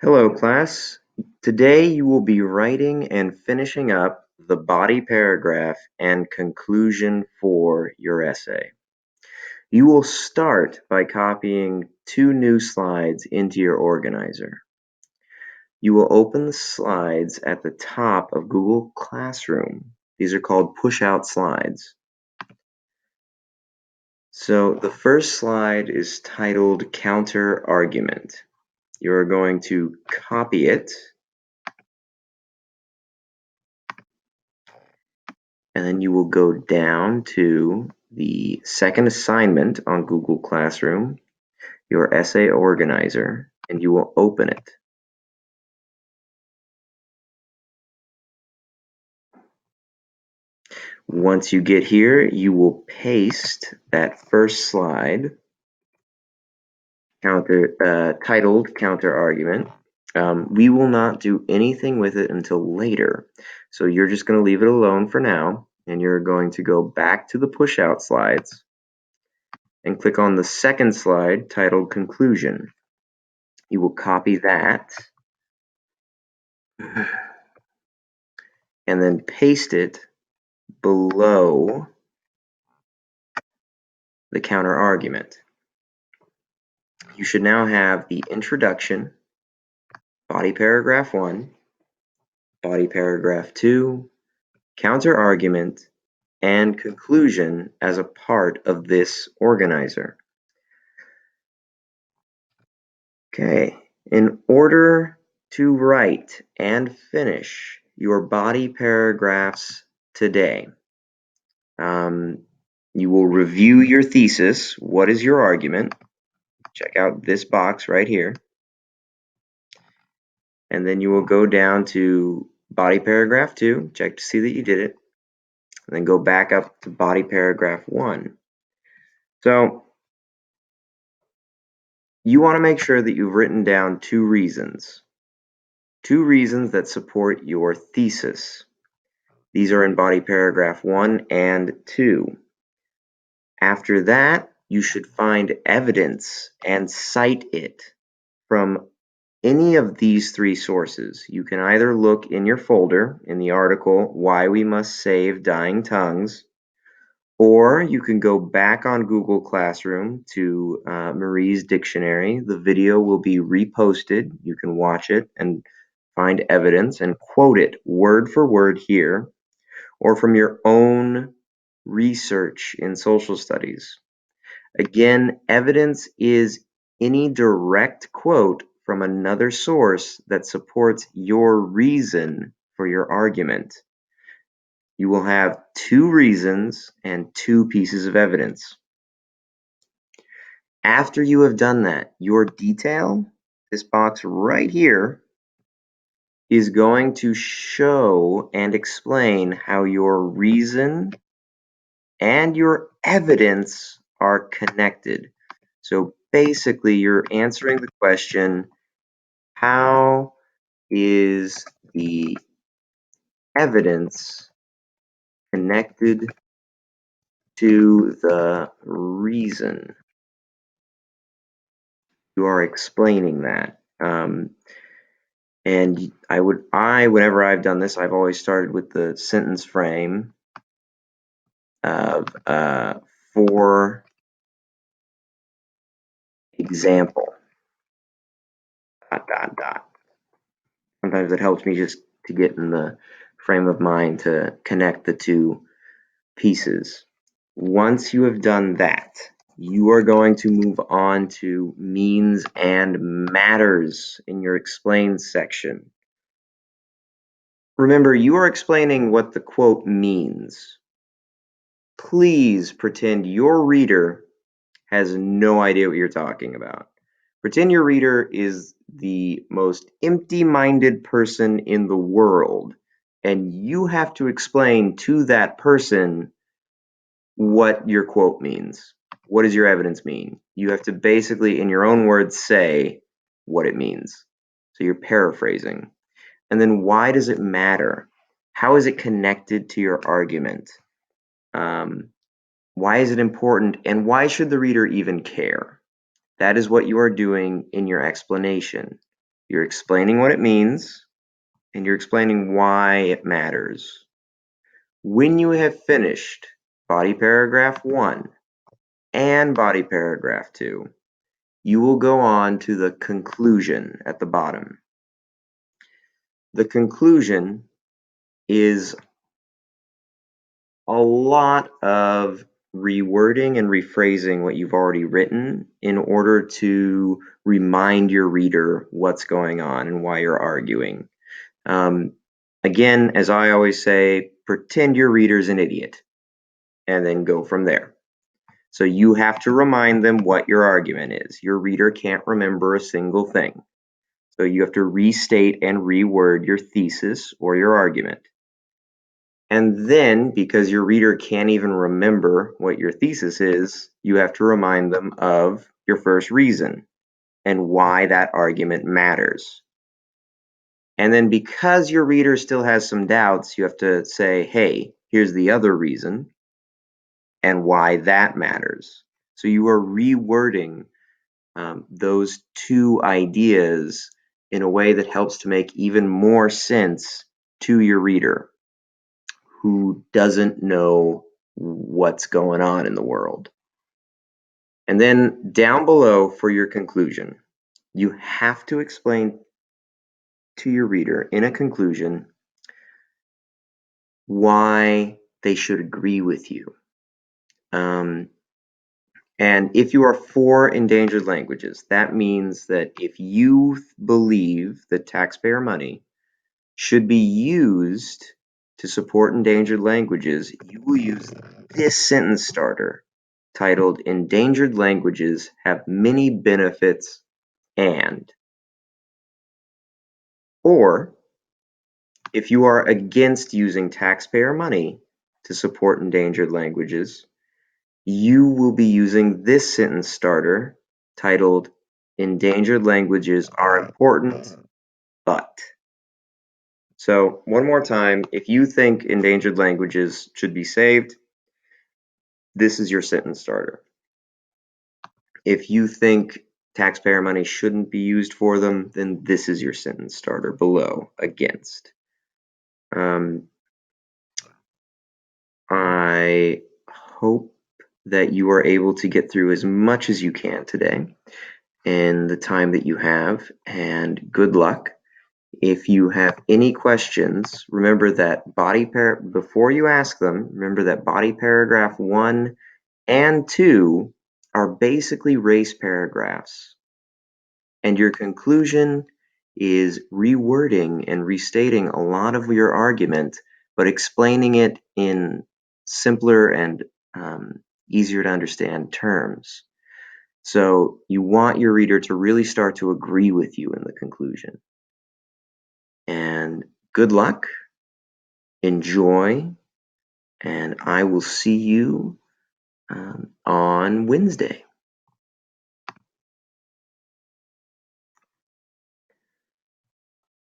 Hello, class. Today you will be writing and finishing up the body paragraph and conclusion for your essay. You will start by copying two new slides into your organizer. You will open the slides at the top of Google Classroom. These are called push-out slides. So the first slide is titled Counter Argument. You're going to copy it, and then you will go down to the second assignment on Google Classroom, your essay organizer, and you will open it. Once you get here, you will paste that first slide titled Counter Argument. We will not do anything with it until later, so you're just going to leave it alone for now, and you're going to go back to the push-out slides and click on the second slide titled Conclusion. You will copy that and then paste it below the counter argument. You should now have the introduction, body paragraph 1, body paragraph 2, counter argument, and conclusion as a part of this organizer. Okay, in order to write and finish your body paragraphs today, you will review your thesis. What is your argument? Check out this box right here. And then you will go down to body paragraph 2, check to see that you did it, and then go back up to body paragraph 1. So you want to make sure that you've written down two reasons that support your thesis. These are in body paragraph 1 and 2. After that, you should find evidence and cite it from any of these three sources. You can either look in your folder in the article, Why We Must Save Dying Tongues, or you can go back on Google Classroom to Marie's dictionary. The video will be reposted. You can watch it and find evidence and quote it word for word here, or from your own research in social studies. Again, evidence is any direct quote from another source that supports your reason for your argument. You will have two reasons and two pieces of evidence. After you have done that, your detail, this box right here, is going to show and explain how your reason and your evidence are connected. So basically, you're answering the question, how is the evidence connected to the reason? You are explaining that. And whenever I've done this, I've always started with the sentence frame of for example, ... Sometimes it helps me just to get in the frame of mind to connect the two pieces. Once you have done that, you are going to move on to means and matters in your explain section. Remember, you are explaining what the quote means. Please pretend your reader has no idea what you're talking about. Pretend your reader is the most empty-minded person in the world, and you have to explain to that person what your quote means. What does your evidence mean? You have to basically, in your own words, say what it means. So you're paraphrasing. And then why does it matter? How is it connected to your argument? Why is it important? And why should the reader even care? That is what you are doing in your explanation. You're explaining what it means, and you're explaining why it matters. When you have finished body paragraph 1 and body paragraph 2, you will go on to the conclusion at the bottom. The conclusion is a lot of rewording and rephrasing what you've already written in order to remind your reader what's going on and why you're arguing. Again, as I always say, pretend your reader's an idiot and then go from there. So you have to remind them what your argument is. Your reader can't remember a single thing. So you have to restate and reword your thesis or your argument. And then, because your reader can't even remember what your thesis is, you have to remind them of your first reason and why that argument matters. And then, because your reader still has some doubts, you have to say, hey, here's the other reason and why that matters. So you are rewording those two ideas in a way that helps to make even more sense to your reader who doesn't know what's going on in the world. And then down below for your conclusion, you have to explain to your reader in a conclusion why they should agree with you. And if you are for endangered languages, that means that if you believe that taxpayer money should be used to support endangered languages, you will use this sentence starter titled Endangered Languages Have Many Benefits and. Or, if you are against using taxpayer money to support endangered languages, you will be using this sentence starter titled Endangered Languages Are Important, but. So one more time, if you think endangered languages should be saved, this is your sentence starter. If you think taxpayer money shouldn't be used for them, then this is your sentence starter below, against. I hope that you are able to get through as much as you can today in the time that you have, and good luck. If you have any questions, remember that before you ask them, remember that body paragraph 1 and 2 are basically race paragraphs. And your conclusion is rewording and restating a lot of your argument, but explaining it in simpler and easier to understand terms. So you want your reader to really start to agree with you in the conclusion. And good luck, enjoy, and I will see you on Wednesday.